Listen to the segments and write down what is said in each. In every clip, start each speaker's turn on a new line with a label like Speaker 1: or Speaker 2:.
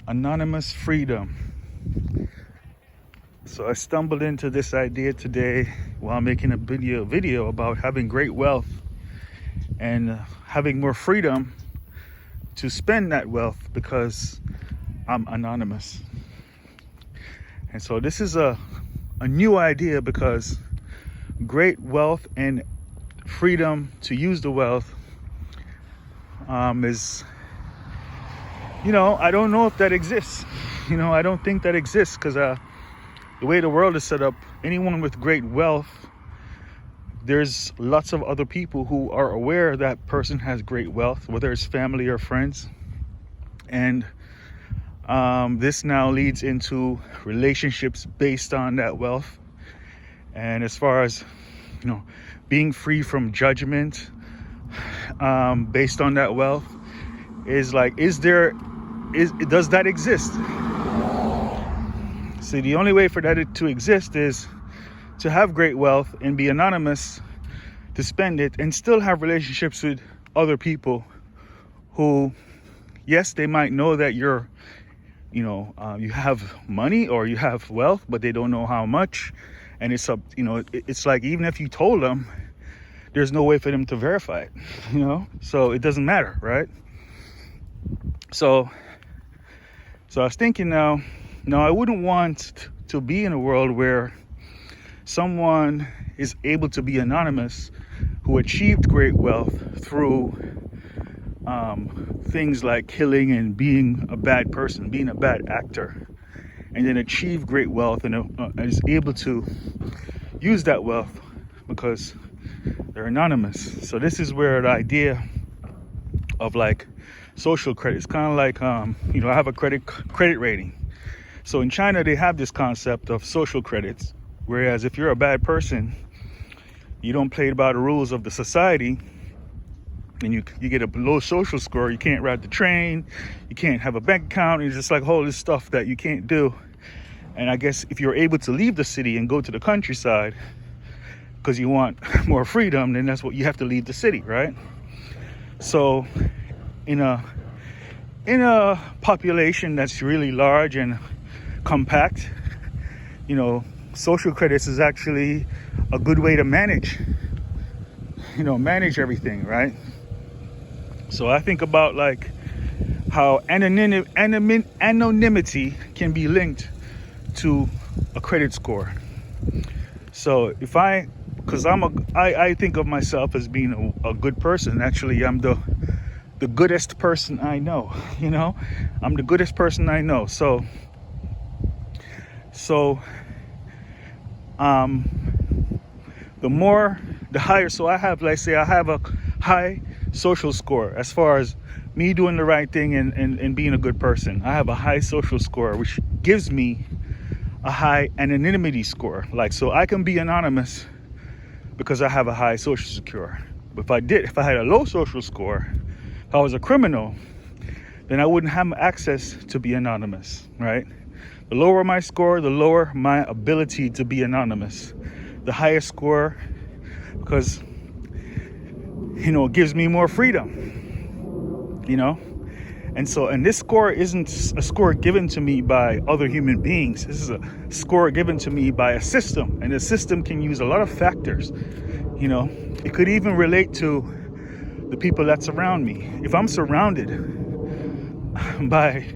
Speaker 1: Anonymous freedom. So I stumbled into this idea today while making a video about having great wealth and having more freedom to spend that wealth because I'm anonymous. And so this is a new idea because great wealth and freedom to use the wealth is, I don't know if that exists. I don't think that exists because the way the world is set up, anyone with great wealth, there's lots of other people who are aware that person has great wealth, whether it's family or friends. And this now leads into relationships based on that wealth. And as far as, being free from judgment based on that wealth is like, does that exist? See, the only way for that to exist is to have great wealth and be anonymous, to spend it and still have relationships with other people who, yes, they might know that you're, you have money or you have wealth, but they don't know how much. And it's up, it's like, even if you told them, there's no way for them to verify it, so it doesn't matter, right? So I was thinking now, no, I wouldn't want to be in a world where someone is able to be anonymous who achieved great wealth through things like killing and being a bad person, being a bad actor, and then achieve great wealth and is able to use that wealth because they're anonymous. So this is where the idea of like social credit is kind of like, I have a credit rating. So in China, they have this concept of social credits, whereas if you're a bad person, you don't play by the rules of the society, and you get a low social score, you can't ride the train, you can't have a bank account, it's just like all this stuff that you can't do. And I guess if you're able to leave the city and go to the countryside because you want more freedom, then that's what you have to leave the city, right? So in a population that's really large and compact, social credits is actually a good way to manage everything, right? So I think about like how anonymity can be linked to a credit score. So because I think of myself as being a good person. Actually, I'm the goodest person I know, I'm the goodest person I know. So the higher, so I have, let's say I have a high social score as far as me doing the right thing and being a good person. I have a high social score, which gives me a high anonymity score. Like, so I can be anonymous because I have a high social score. But if I had a low social score, if I was a criminal, then I wouldn't have access to be anonymous, right? The lower my score, the lower my ability to be anonymous. The higher score, because, it gives me more freedom, And this score isn't a score given to me by other human beings. This is a score given to me by a system. And the system can use a lot of factors. It could even relate to the people that surround me. If I'm surrounded by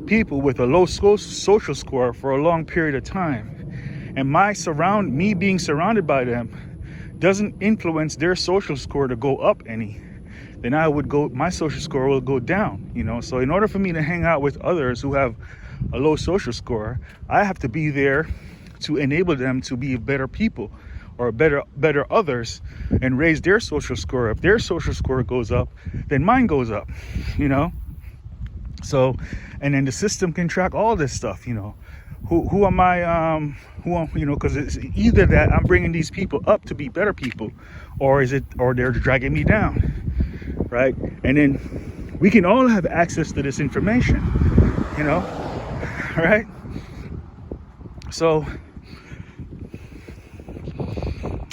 Speaker 1: people with a low social score for a long period of time, and me being surrounded by them doesn't influence their social score to go up any, then my social score will go down, So in order for me to hang out with others who have a low social score, I have to be there to enable them to be better people or better others and raise their social score. If their social score goes up, then mine goes up, So, and then the system can track all this stuff, Who am I, because it's either that I'm bringing these people up to be better people, or they're dragging me down, right? And then we can all have access to this information, right? So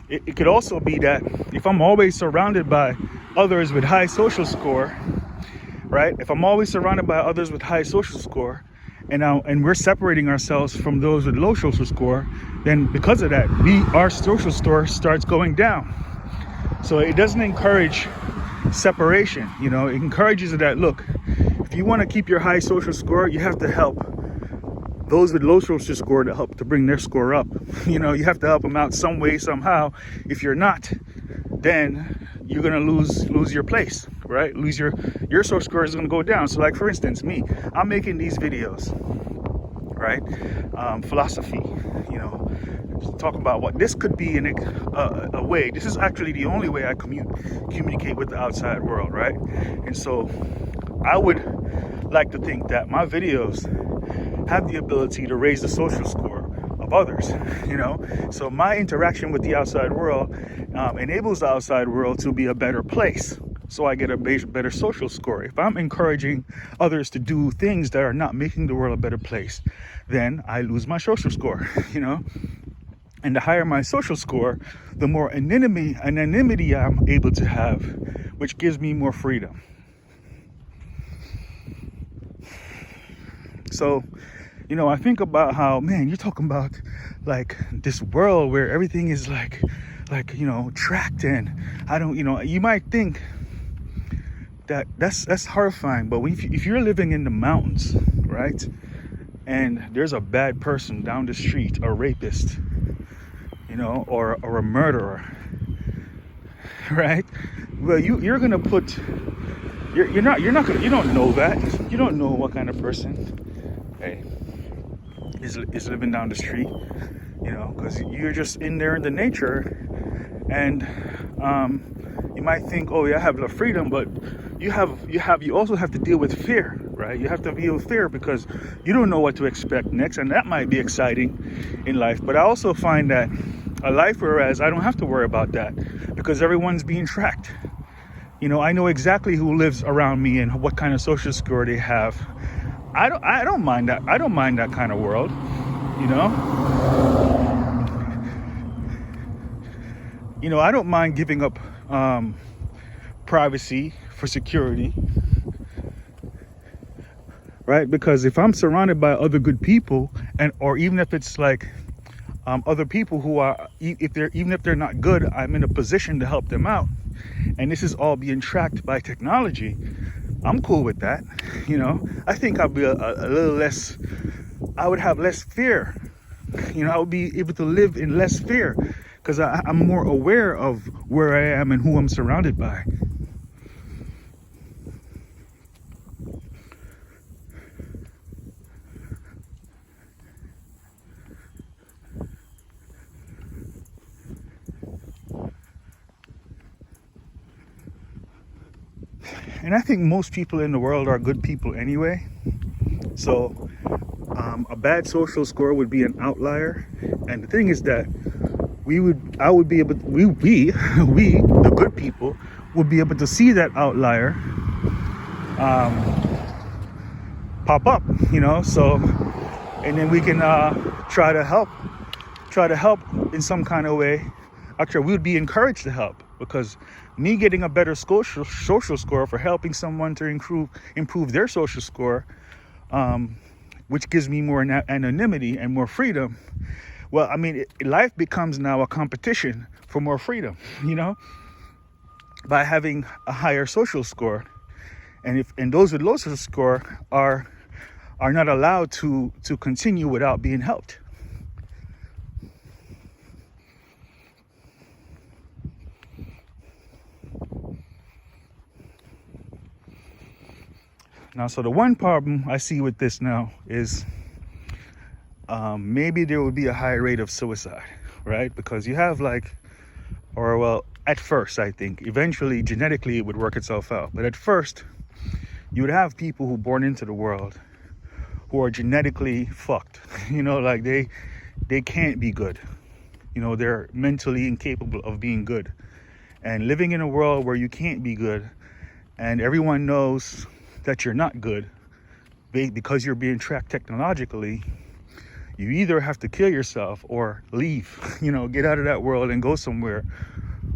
Speaker 1: it could also be that if I'm always surrounded by others with high social score, right? If I'm always surrounded by others with high social score, and we're separating ourselves from those with low social score, then because of that, our social score starts going down. So it doesn't encourage separation. It encourages that, look, if you want to keep your high social score, you have to help those with low social score to help to bring their score up. You have to help them out some way, somehow. If you're not, then you're gonna lose your place, right? Lose your social score is gonna go down. So, like, for instance, me, I'm making these videos, right? Philosophy, talk about what this could be in a way. This is actually the only way I communicate with the outside world, right? And so I would like to think that my videos have the ability to raise the social score of others, so my interaction with the outside world enables the outside world to be a better place, so I get a better social score. If I'm encouraging others to do things that are not making the world a better place, then I lose my social score. And the higher my social score, the more anonymity I'm able to have, which gives me more freedom. So, I think about how, man, you're talking about like this world where everything is like tracked, and I don't, you might think that that's horrifying, but if you're living in the mountains, right, and there's a bad person down the street, a rapist, or a murderer, right? Well, you're gonna put, you're not gonna, you don't know that, you don't know what kind of person, hey, is living down the street, because you're just in there in the nature, and you might think, oh yeah, I have the freedom, but you also have to deal with fear, right? You have to deal with fear because you don't know what to expect next, and that might be exciting in life. But I also find that a life whereas I don't have to worry about that because everyone's being tracked. I know exactly who lives around me and what kind of social score they have. I don't mind that. I don't mind that kind of world, I don't mind giving up privacy for security, right? Because if I'm surrounded by other good people, or even if it's like other people who are, even if they're not good, I'm in a position to help them out, and this is all being tracked by technology, I'm cool with that. I think I'll be a little less, I would have less fear. I would be able to live in less fear because I'm more aware of where I am and who I'm surrounded by. And I think most people in the world are good people anyway. So a bad social score would be an outlier. And the thing is that we, the good people, would be able to see that outlier pop up, so, and then we can try to help in some kind of way. Actually, we would be encouraged to help, because me getting a better social score for helping someone to improve their social score, which gives me more anonymity and more freedom. Well, I mean, life becomes now a competition for more freedom, by having a higher social score. And those with low social score are not allowed to continue without being helped. Now, so the one problem I see with this now is maybe there would be a high rate of suicide, right? Because you have at first, I think, eventually, genetically, it would work itself out. But at first, you would have people who born into the world who are genetically fucked, they can't be good. They're mentally incapable of being good. And living in a world where you can't be good and everyone knows that you're not good because you're being tracked technologically, you either have to kill yourself or leave, get out of that world and go somewhere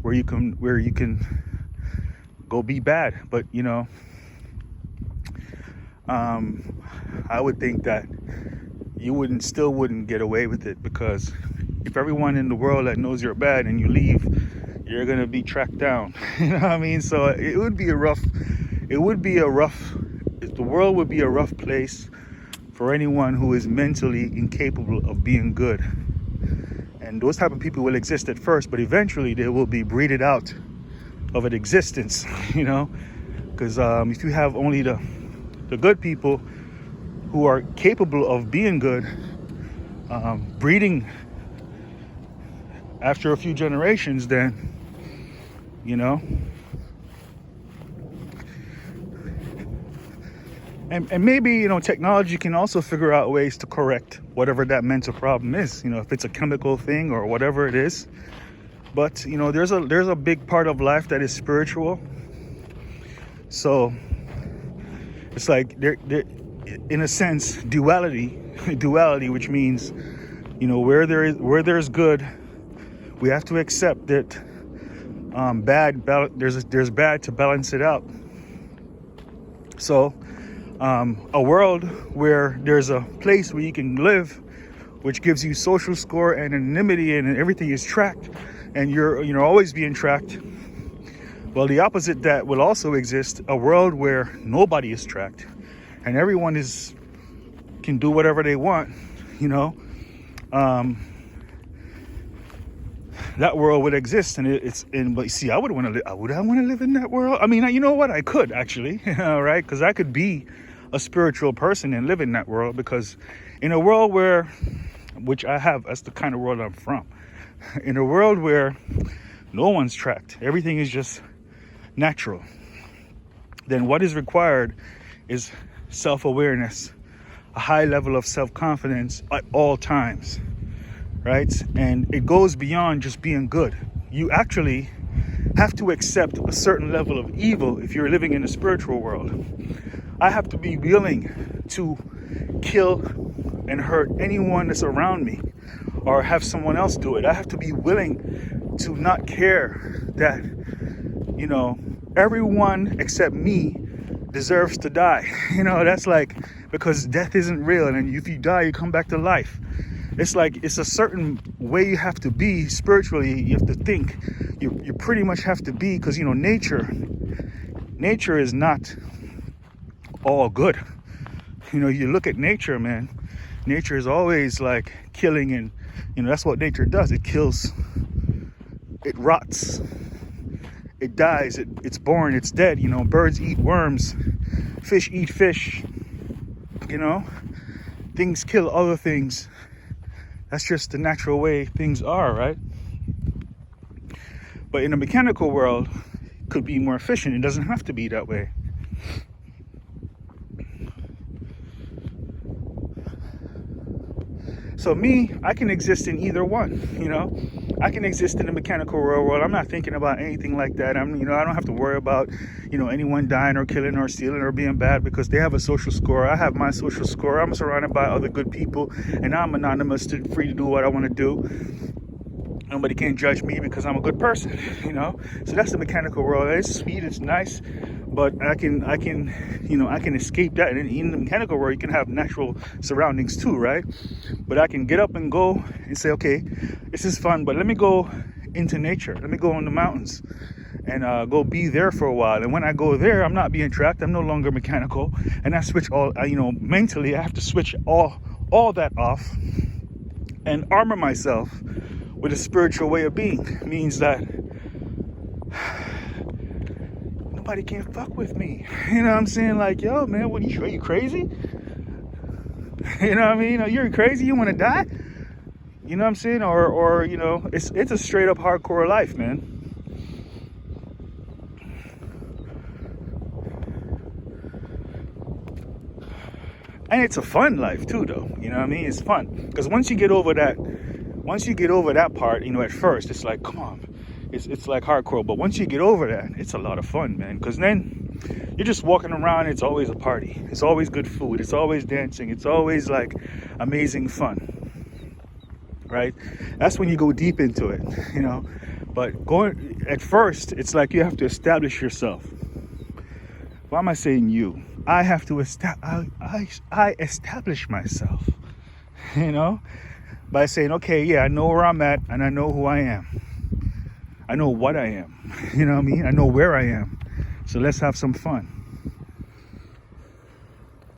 Speaker 1: where you can go be bad. But I would think that you still wouldn't get away with it, because if everyone in the world that knows you're bad and you leave, you're gonna be tracked down. You know what I mean? So it would be a rough. The world would be a rough place for anyone who is mentally incapable of being good. And those type of people will exist at first, but eventually they will be breeded out of an existence. You know, because if you have only the good people who are capable of being good, breeding after a few generations, then, you know, and maybe, you know, technology can also figure out ways to correct whatever that mental problem is, you know, if it's a chemical thing or whatever it is. But, you know, there's a big part of life that is spiritual. So it's like there in a sense, duality, which means, you know, where there's good, we have to accept that there's bad to balance it out. So a world where there's a place where you can live, which gives you social score and anonymity, and everything is tracked, and you're always being tracked. Well, the opposite that will also exist, a world where nobody is tracked and everyone can do whatever they want, you know. That world would exist, and but see, I would want to live in that world. I mean, you know what? I could actually, right? Because I could be a spiritual person and live in that world, because in a world which I have, that's the kind of world I'm from. In a world where no one's tracked, everything is just natural, then what is required is self-awareness, a high level of self-confidence at all times, right? And it goes beyond just being good. You actually have to accept a certain level of evil if you're living in a spiritual world. I have to be willing to kill and hurt anyone that's around me, or have someone else do it. I have to be willing to not care that, you know, everyone except me deserves to die. You know, that's like, because death isn't real, and if you die, you come back to life. It's like, it's a certain way you have to be spiritually. You have to think. You pretty much have to be, because, you know, nature is not all good. You know, you look at nature, man. Nature is always like killing, and, you know, that's what nature does. It kills. It rots. It dies. It's born. It's dead. You know, birds eat worms. Fish eat fish. You know, things kill other things. That's just the natural way things are, right? But in a mechanical world, it could be more efficient. It doesn't have to be that way. So me, I can exist in either one, you know. I can exist in the mechanical world. I'm not thinking about anything like that. I don't have to worry about, you know, anyone dying or killing or stealing or being bad, because they have a social score. I have my social score. I'm surrounded by other good people, and I'm anonymous, free to do what I want to do. Nobody can judge me because I'm a good person, you know. So that's the mechanical world. It's sweet, it's nice, but I can escape that. And in the mechanical world, you can have natural surroundings too, right? But I can get up and go and say, okay, this is fun, but let me go into nature. Let me go in the mountains and go be there for a while. And when I go there, I'm not being tracked. I'm no longer mechanical, and I switch mentally. I have to switch all that off and armor myself with a spiritual way of being. It means that nobody can fuck with me. You know what I'm saying? Like, yo, man, are you crazy? You know what I mean? You're crazy? You want to die? You know what I'm saying? Or you know, it's a straight up hardcore life, man. And it's a fun life too, though. You know what I mean? It's fun, because once you get over that part, you know, at first it's like, come on, it's like hardcore. But once you get over that, it's a lot of fun, man. Because then you're just walking around. It's always a party. It's always good food. It's always dancing. It's always like amazing fun, right? That's when you go deep into it, you know. But going at first, it's like you have to establish yourself. Why am I saying you? I have to I establish myself, you know, by saying, okay, yeah, I know where I'm at and I know who I am. I know what I am. You know what I mean? I know where I am. So let's have some fun.